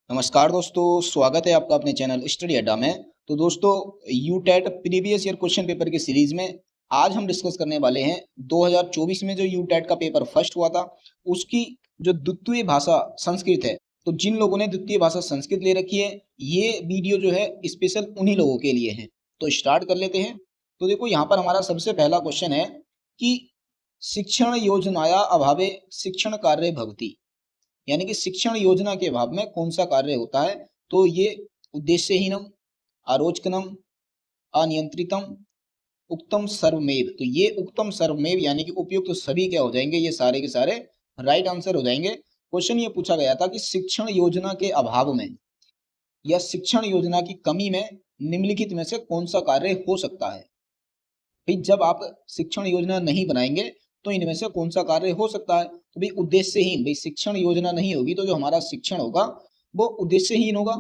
नमस्कार दोस्तों, स्वागत है आपका अपने चैनल स्टडी अड्डा में। तो दोस्तों, UTET previous year question paper की सीरीज में आज हम डिस्कस करने वाले हैं 2024 में जो यूटेट का पेपर फर्स्ट हुआ था उसकी जो द्वितीय भाषा संस्कृत है। तो जिन लोगों ने द्वितीय भाषा संस्कृत ले रखी है, ये वीडियो जो है स्पेशल उन्हीं लोगों के लिए है। तो स्टार्ट कर लेते हैं। तो देखो, यहाँ पर हमारा सबसे पहला क्वेश्चन है कि शिक्षण योजनाया अभावे शिक्षण कार्य भवति, यानी कि शिक्षण योजना के अभाव में कौन सा कार्य होता है। तो ये उद्देश्यहीनम, आरोचकनम, अनियंत्रितम, उक्तम सर्वमेव। तो ये उक्तम सर्वमेव यानी कि उपयुक्त तो सभी क्या हो जाएंगे, ये सारे के सारे राइट आंसर हो जाएंगे। क्वेश्चन ये पूछा गया था कि शिक्षण योजना के अभाव में या शिक्षण योजना की कमी में निम्नलिखित में से कौन सा कार्य हो सकता है। भाई, जब आप शिक्षण योजना नहीं बनाएंगे तो इनमें से कौन सा कार्य हो सकता है। तो भाई उद्देश्यहीन, भाई शिक्षण योजना नहीं होगी तो जो हमारा शिक्षण होगा वो उद्देश्यहीन होगा,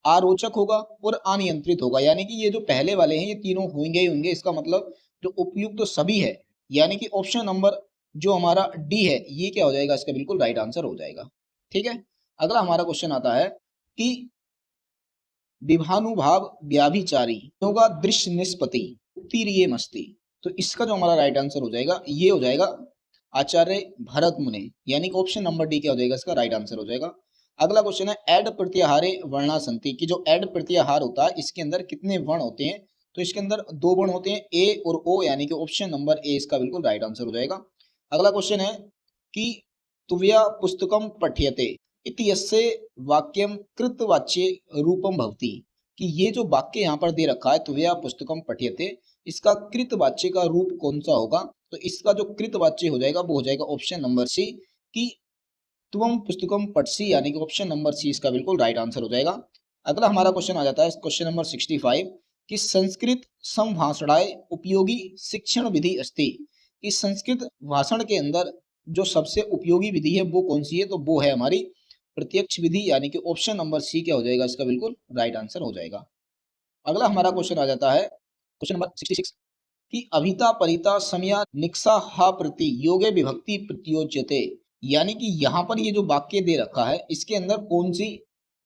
आरोचक होगा और अनियंत्रित होगा। यानी कि ये जो पहले वाले हैं ये तीनों होंगे ही होंगे। इसका मतलब जो उपयुक्त तो सभी है, यानी कि ऑप्शन नंबर जो हमारा डी है ये क्या हो जाएगा, इसका बिल्कुल राइट आंसर हो जाएगा। ठीक है, अगला हमारा क्वेश्चन आता है कि विभानुभाव व्याभिचारी योगा दृश्य निष्पत्ति उत्तीरिये मस्ती। तो इसका जो हमारा राइट आंसर हो जाएगा ये हो जाएगा आचार्य भरत मुनि, यानी कि ऑप्शन नंबर डी क्या हो जाएगा, इसका राइट आंसर हो जाएगा। अगला क्वेश्चन है एड प्रत्याहारे वर्णासंति की जो एड प्रत्याहार होता है इसके अंदर कितने वर्ण होते हैं। तो इसके अंदर दो वर्ण होते हैं, ए और ओ, यानी कि ऑप्शन नंबर ए इसका बिल्कुल राइट आंसर हो जाएगा। अगला क्वेश्चन है कि तुव्या पुस्तकम पठ्यते इति यस्य वाक्यम कृतवाच्य रूपम भवति। कि ये जो वाक्य यहाँ पर दे रखा है तुव्या पुस्तकम पठ्यते, इसका कृतवाच्य का रूप कौन सा होगा। तो इसका जो कृतवाच्य हो जाएगा वो हो जाएगा ऑप्शन नंबर सी कि त्वम पुस्तकम पठसी, यानी कि ऑप्शन नंबर सी इसका बिल्कुल राइट आंसर हो जाएगा। अगला हमारा क्वेश्चन आ जाता है क्वेश्चन नंबर 65 कि संस्कृत संभाषणाय उपयोगी शिक्षण विधि अस्ति। कि संस्कृत भाषण के अंदर जो सबसे उपयोगी विधि है वो कौन सी है। तो वो है हमारी प्रत्यक्ष विधि, यानी कि ऑप्शन नंबर सी क्या हो जाएगा, इसका बिल्कुल राइट आंसर हो जाएगा। अगला हमारा क्वेश्चन आ जाता है क्वेश्चन नंबर 66 कि अभिता परिता समया निक्सा हा प्रति योगे विभक्ति प्रत्योज्यते। यानी कि यहाँ पर ये जो वाक्य दे रखा है इसके अंदर कौन सी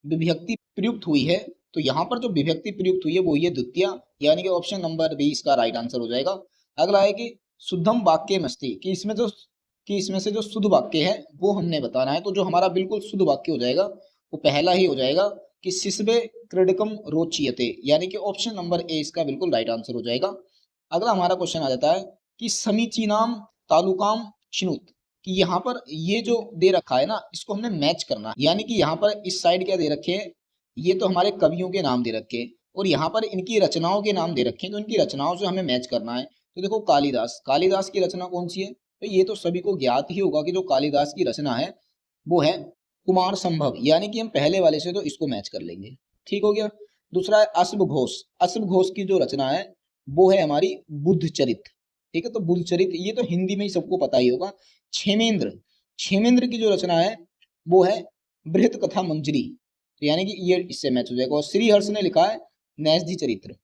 विभक्ति प्रयुक्त हुई है। तो यहाँ पर जो विभक्ति प्रयुक्त हुई है वो ये द्वितीय, यानी कि ऑप्शन नंबर बी इसका राइट आंसर हो जाएगा। अगला है कि शुद्धम वाक्य मस्ती, कि इसमें से जो शुद्ध वाक्य है वो हमने बताना है। तो जो हमारा बिल्कुल शुद्ध वाक्य हो जाएगा वो पहला ही हो जाएगा कि शिशवे क्रीडकम रोचयते, यानी कि ऑप्शन नंबर ए इसका बिल्कुल राइट आंसर हो जाएगा। अगला हमारा क्वेश्चन आ जाता है कि समीचीनाम तालुकाम चिनुत। कि यहाँ पर ये जो दे रखा है ना इसको हमने मैच करना है। यानी कि यहाँ पर इस साइड क्या दे रखे हैं, ये तो हमारे कवियों के नाम दे रखे हैं और यहाँ पर इनकी रचनाओं के नाम दे रखे हैं। तो इनकी रचनाओं से हमें मैच करना है। तो देखो, कालिदास, कालिदास की रचना कौन सी है। तो ये तो सभी को ज्ञात ही होगा कि जो कालिदास की रचना है वो है कुमार संभव, यानी कि हम पहले वाले से तो इसको मैच कर लेंगे। ठीक हो गया। दूसरा है अश्व घोष, अश्व घोष की जो रचना है वो है हमारी बुद्ध चरित। ठीक है, तो बुद्ध चरित ये तो हिंदी में ही सबको पता ही होगा। क्षेमेंद्र, क्षेमेंद्र की जो रचना है वो है बृहत कथा मंजरी, तो यानी कि ये इससे मैच हो जाएगा। और श्रीहर्ष ने लिखा है नैषधि चरित्र।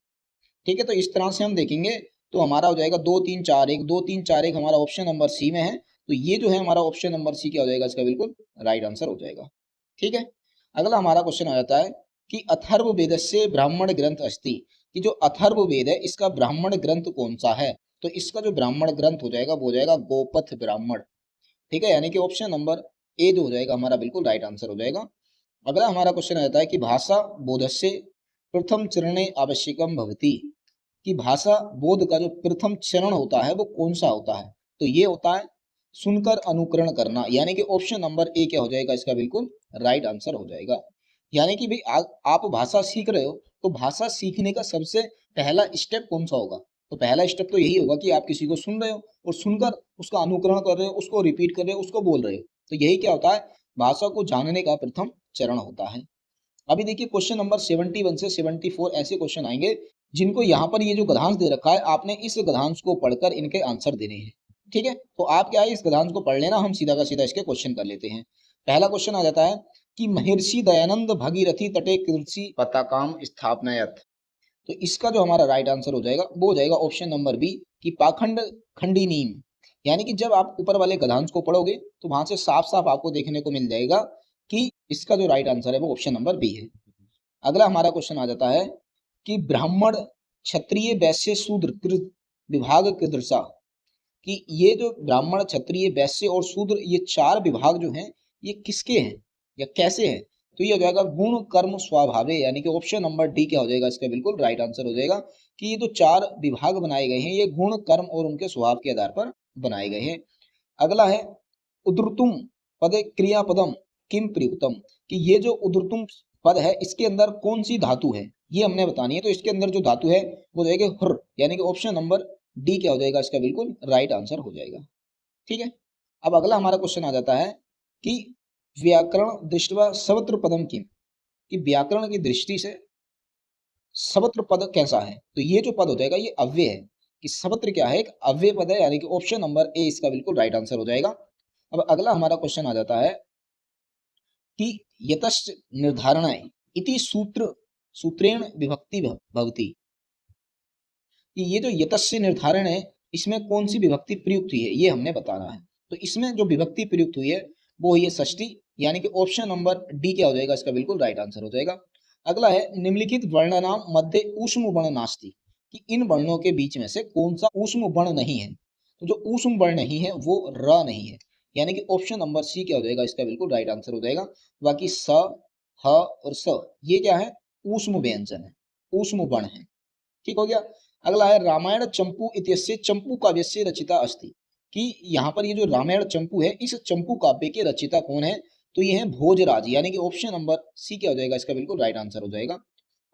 ठीक है, तो इस तरह से हम देखेंगे तो हमारा हो जाएगा 2 3 4 1, 2 3 4 1 हमारा ऑप्शन नंबर सी में है। तो ये जो है हमारा ऑप्शन नंबर सी क्या हो जाएगा, इसका बिल्कुल राइट आंसर हो जाएगा। ठीक है, अगला हमारा क्वेश्चन आ जाता है कि अथर्व वेद से ब्राह्मण ग्रंथ अस्ति। कि जो अथर्व वेद है इसका ब्राह्मण ग्रंथ कौन सा है। तो इसका जो ब्राह्मण ग्रंथ हो जाएगा वो हो जाएगा गोपथ ब्राह्मण। ठीक है, यानी कि ऑप्शन नंबर ए जो हो जाएगा हमारा बिल्कुल राइट आंसर हो जाएगा। अगला हमारा क्वेश्चन रहता है कि भाषा बोधस्य प्रथम चरणे आवश्यकम भवति। कि भाषा बोध का जो प्रथम चरण होता है वो कौन सा होता है। तो ये होता है सुनकर अनुकरण करना, यानी कि ऑप्शन नंबर ए क्या हो जाएगा, इसका बिल्कुल राइट आंसर हो जाएगा। यानी कि भाई आप भाषा सीख रहे हो तो भाषा सीखने का सबसे पहला स्टेप कौन सा होगा। तो पहला स्टेप तो यही होगा कि आप किसी को सुन रहे हो और सुनकर उसका अनुकरण कर रहे हो, उसको रिपीट कर रहे हो, उसको बोल रहे हो। तो यही क्या होता है, भाषा को जानने का प्रथम चरण होता है। अभी देखिए क्वेश्चन नंबर 71 से 74 ऐसे क्वेश्चन आएंगे जिनको यहाँ पर ये जो गधांश दे रखा है आपने इस गधांश को पढ़कर इनके आंसर देने हैं। ठीक है, तो आप क्या है इस गधांश को पढ़ लेना, हम सीधा का सीधा इसके क्वेश्चन कर लेते हैं। पहला क्वेश्चन आ जाता है कि महर्षि दयानंद भगीरथी तटे कृषि पताकाम स्थापनायत। तो इसका जो हमारा राइट आंसर हो जाएगा वो हो जाएगा ऑप्शन नंबर बी कि पाखंड खंडी नीम। यानी कि जब आप ऊपर वाले गधांश को पढ़ोगे तो वहां से साफ साफ आपको देखने को मिल जाएगा कि इसका जो राइट आंसर है वो ऑप्शन नंबर बी है। अगला हमारा क्वेश्चन आ जाता है कि ब्राह्मण क्षत्रिय वैश्य शूद्र कृत विभाग के दृशा, कि ये जो ब्राह्मण क्षत्रिय वैश्य और शूद्र ये चार विभाग जो हैं ये किसके हैं या कैसे हैं? तो ये हो जाएगा गुण कर्म स्वभावे, यानी कि ऑप्शन नंबर डी क्या हो जाएगा इसका बिल्कुल राइट आंसर हो जाएगा कि ये जो चार विभाग बनाए गए हैं ये गुण कर्म और उनके स्वभाव के आधार पर बनाए गए हैं। अगला है उद्रुतुम पदे क्रियापदम किम प्रयुक्तम, कि ये जो उद्रुतुम पद है इसके अंदर कौन सी धातु है ये हमने बतानी है। तो इसके अंदर जो धातु है वो जाएगी हुर, यानी कि ऑप्शन नंबर डी क्या हो जाएगा इसका बिल्कुल राइट आंसर हो जाएगा। ठीक है, अब अगला हमारा क्वेश्चन आ जाता है कि व्याकरण दृष्टवा सवत्र पदम किम, कि व्याकरण की दृष्टि से सवत्र पद कैसा है? तो ये जो पद हो जाएगा ये अव्यय है, कि सवत्र क्या है? एक अव्यय पद है, यानी कि ऑप्शन नंबर ए इसका बिल्कुल राइट आंसर हो जाएगा। अब अगला हमारा क्वेश्चन आ जाता है कि यतश्च निर्धारण इति सूत्रेण विभक्ति भवति, कि ये जो यतस्य निर्धारण है इसमें कौन सी विभक्ति प्रयुक्त हुई है ये हमने बताना है। तो इसमें जो विभक्ति प्रयुक्त हुई है वो हुई है षष्ठी, यानी कि ऑप्शन नंबर डी क्या हो जाएगा इसका बिल्कुल राइट आंसर हो जाएगा। अगला है निम्नलिखित वर्णनाम मध्य ऊष्म वर्ण नास्ति, कि इन वर्णों के बीच में से कौन सा ऊष्म वर्ण नहीं है? तो जो ऊष्म वर्ण नहीं है वो र नहीं है, यानी कि ऑप्शन नंबर सी क्या हो जाएगा इसका बिल्कुल राइट आंसर हो जाएगा। बाकी स, ह और स ये क्या है? ऊष्म व्यंजन है, ऊष्म वर्ण है। ठीक हो गया। अगला है रामायण चंपू इत्यस्य चंपू काव्यस्य रचिता अस्ति, कि यहाँ पर ये जो रामायण चंपू है इस चंपू काव्य के रचिता कौन है? तो ये है भोजराज, यानी कि ऑप्शन नंबर सी क्या हो जाएगा इसका बिल्कुल राइट आंसर हो जाएगा।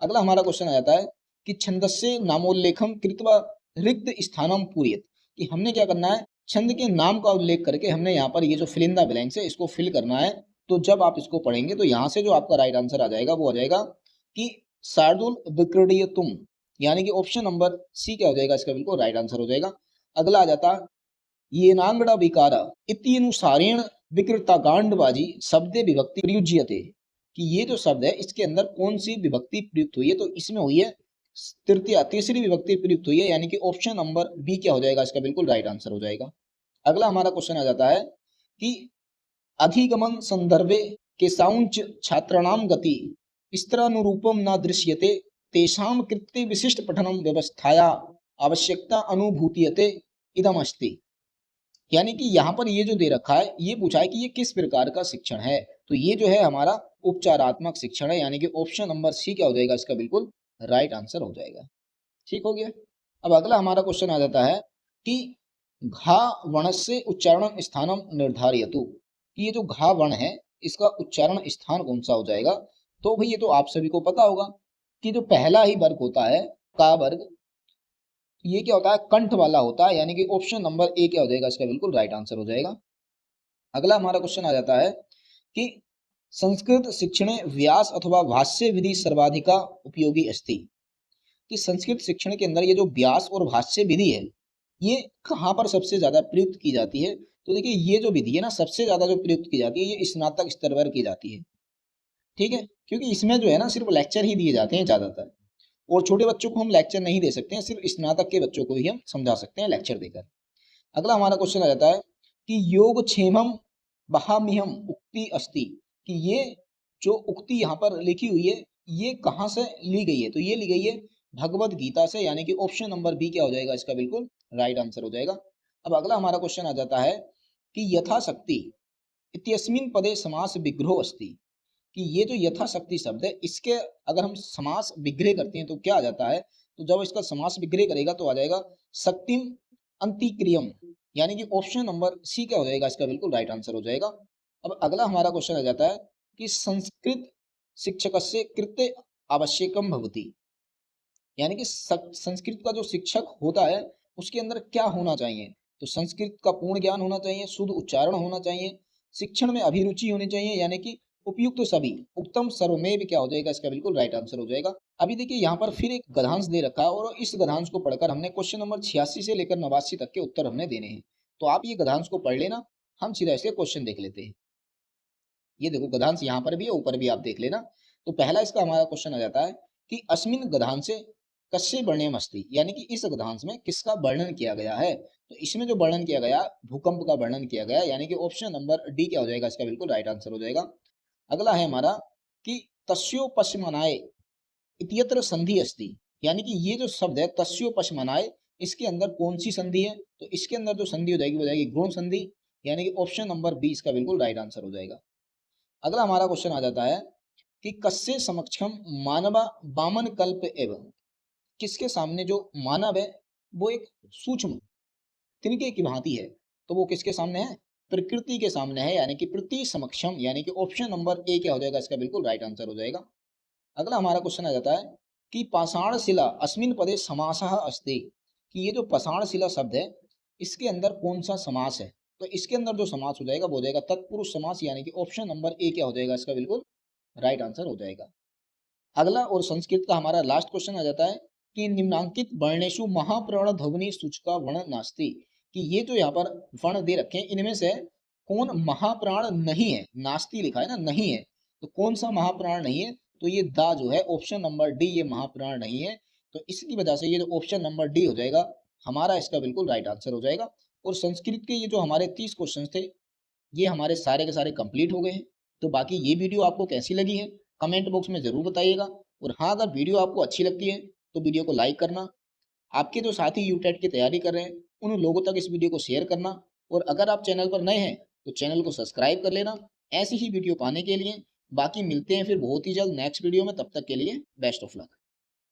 अगला हमारा क्वेश्चन आ जाता है कि छंदस्य नामोल्लेखम कृत्वा रिक्त स्थानम पूरयत, कि हमने क्या करना है? छंद के नाम का उल्लेख करके हमने यहाँ पर ये जो फिल इन द ब्लैंक्स है इसको फिल करना है। तो जब आप इसको पढ़ेंगे तो यहाँ से जो आपका राइट आंसर आ जाएगा वो आ जाएगा कि शार्दुल विक्रीडियतुम, यानी कि ऑप्शन नंबर सी क्या हो जाएगा इसका बिल्कुल राइट आंसर हो जाएगा। अगला आ जाता ये नांगड़ा विकारा इत्यनुसारेण विकृता गांडबाजी शब्दे विभक्ति प्रयुज्यते, कि ये जो शब्द है इसके अंदर कौन सी विभक्ति प्रयुक्त हुई है? तो इसमें हुई है तृतीय तीसरी विभक्ति प्रयुक्त हुई है, यानी कि ऑप्शन नंबर बी क्या हो जाएगा इसका बिल्कुल राइट आंसर हो जाएगा। अगला हमारा क्वेश्चन आ जाता है कि अधिगमन संदर्भे केशांच छात्राणाम गति स्तरानुरूपम न दृश्यते तेषाम कृत्य विशिष्ट पठनम व्यवस्थाया आवश्यकता अनुभूतियते इदम अस्ति, यानी कि यहाँ पर ये जो दे रखा है ये पूछा है कि ये किस प्रकार का शिक्षण है? तो ये जो है हमारा उपचारात्मक शिक्षण है, यानी कि ऑप्शन नंबर सी क्या हो जाएगा इसका बिल्कुल राइट आंसर हो जाएगा। ठीक हो गया। अब अगला हमारा क्वेश्चन आ जाता है कि घा वर्ण से उच्चारण स्थानम निर्धारयतु, कि ये जो घा वर्ण है इसका उच्चारण स्थान कौन सा हो जाएगा? तो भाई ये तो आप सभी को पता होगा कि जो पहला ही वर्ग होता है का वर्ग, ये क्या होता है? कंठ वाला होता है, यानी कि ऑप्शन नंबर ए क्या हो जाएगा इसका बिल्कुल राइट आंसर हो जाएगा। अगला हमारा क्वेश्चन आ जाता है कि संस्कृत शिक्षणे व्यास अथवा भाष्य विधि सर्वाधिका उपयोगी अस्ति, कि संस्कृत शिक्षण के अंदर ये जो व्यास और भाष्य विधि है ये कहाँ पर सबसे ज्यादा प्रयुक्त की जाती है? तो देखिए ये जो विधि है ना सबसे ज्यादा जो प्रयुक्त की जाती है ये स्नातक स्तर पर की जाती है। ठीक है, क्योंकि इसमें जो है ना सिर्फ लेक्चर ही दिए जाते हैं ज्यादातर, और छोटे बच्चों को हम लेक्चर नहीं दे सकते हैं, सिर्फ स्नातक के बच्चों को ही हम समझा सकते हैं लेक्चर देकर। अगला हमारा क्वेश्चन आ जाता है कि योग क्षेमम बहामिहम उक्ति अस्ति, कि ये जो उक्ति यहाँ पर लिखी हुई है ये कहाँ से ली गई है? तो ये ली गई है भगवत गीता से, यानी कि ऑप्शन नंबर बी क्या हो जाएगा इसका बिल्कुल राइट आंसर हो जाएगा। अब अगला हमारा क्वेश्चन आ जाता है कि यथाशक्ति इत्यस्मिन पदे समास विग्रह अस्ति, कि ये जो यथाशक्ति शब्द है इसके अगर हम समास विग्रह करते हैं तो क्या आ जाता है? तो जब इसका समास विग्रह करेगा तो आ जाएगा शक्तिम अंतिक्रियम, यानी कि ऑप्शन नंबर सी क्या हो जाएगा इसका बिल्कुल राइट आंसर हो जाएगा। अब अगला हमारा क्वेश्चन आ जाता है कि संस्कृत शिक्षकस्य कृते आवश्यकम भवति, यानी कि संस्कृत का जो शिक्षक होता है उसके अंदर क्या होना चाहिए? तो संस्कृत का पूर्ण ज्ञान होना चाहिए, शुद्ध उच्चारण होना चाहिए, शिक्षण में अभिरुचि होनी चाहिए, यानी कि उपयुक्त सभी उत्तम सर्वमेव क्या हो जाएगा इसका बिल्कुल राइट आंसर हो जाएगा। अभी देखिए यहाँ पर फिर एक गद्यांश दे रखा है और इस गद्यांश को पढ़कर हमने क्वेश्चन नंबर 86 से लेकर 89 तक के उत्तर हमने देने हैं। तो आप ये गद्यांश को पढ़ लेना, हम सीधा इसके क्वेश्चन देख लेते हैं। ये देखो गद्यांश यहाँ पर भी है, ऊपर भी आप देख लेना। तो पहला इसका हमारा क्वेश्चन आ जाता है कि अस्मिन गद्यांशे कस्य वर्ण्यम अस्ति, यानी कि इस गद्यांश में किसका वर्णन किया गया है? तो इसमें जो वर्णन किया गया भूकंप का वर्णन किया गया, यानी कि ऑप्शन नंबर डी क्या हो जाएगा इसका बिल्कुल राइट आंसर हो जाएगा। अगला है हमारा कि तस्योपशमनाय इत्यत्र संधि अस्ति, यानी कि ये जो शब्द है तस्योपशमनाय, इसके अंदर कौन सी संधि है? तो इसके अंदर जो संधि हो जाएगी वो जाएगी गुण संधि, यानी कि ऑप्शन नंबर बी इसका बिल्कुल राइट आंसर हो जाएगा। अगला हमारा क्वेश्चन आ जाता है कि कस्य समक्षम मानवा वामन कल्प एवं, किसके सामने जो मानव है वो एक सूक्ष्म तिनके की भांति है, तो वो किसके सामने है? प्रकृति के सामने है, यानी कि प्रति समक्षम, यानी कि ऑप्शन नंबर ए क्या हो जाएगा इसका बिल्कुल राइट आंसर हो जाएगा। अगला हमारा क्वेश्चन आ जाता है कि पाषाण शिला अस्मिन पदे समासः अस्ति, कि ये जो पाषाण शिला शब्द है इसके अंदर कौन सा समास है? तो इसके अंदर जो समास हो जाएगा वो हो जाएगा तत्पुरुष समास, यानी कि ऑप्शन नंबर ए क्या हो जाएगा इसका बिल्कुल राइट आंसर हो जाएगा। अगला और संस्कृत का हमारा लास्ट क्वेश्चन आ जाता है कि निम्नांकित वर्णेषु महाप्राण ध्वनि सूचका वर्ण नास्ति, कि ये जो यहाँ पर वर्ण दे रखे हैं इनमें से कौन महाप्राण नहीं है? नास्ति लिखा है ना, नहीं है, तो कौन सा महाप्राण नहीं है? तो ये दा जो है ऑप्शन नंबर डी, ये महाप्राण नहीं है, तो इसकी वजह से ये जो ऑप्शन नंबर डी हो जाएगा हमारा इसका बिल्कुल राइट आंसर हो जाएगा। और संस्कृत के ये जो हमारे 30 क्वेश्चन थे ये हमारे सारे के सारे कंप्लीट हो गए हैं। तो बाकी ये वीडियो आपको कैसी लगी है कमेंट बॉक्स में ज़रूर बताइएगा। और हाँ, अगर वीडियो आपको अच्छी लगती है तो वीडियो को लाइक करना, आपके जो साथी यूटेट की तैयारी कर रहे हैं उन लोगों तक इस वीडियो को शेयर करना, और अगर आप चैनल पर नए हैं तो चैनल को सब्सक्राइब कर लेना ऐसी ही वीडियो पाने के लिए। बाकी मिलते हैं फिर बहुत ही जल्द नेक्स्ट वीडियो में, तब तक के लिए बेस्ट ऑफ लक।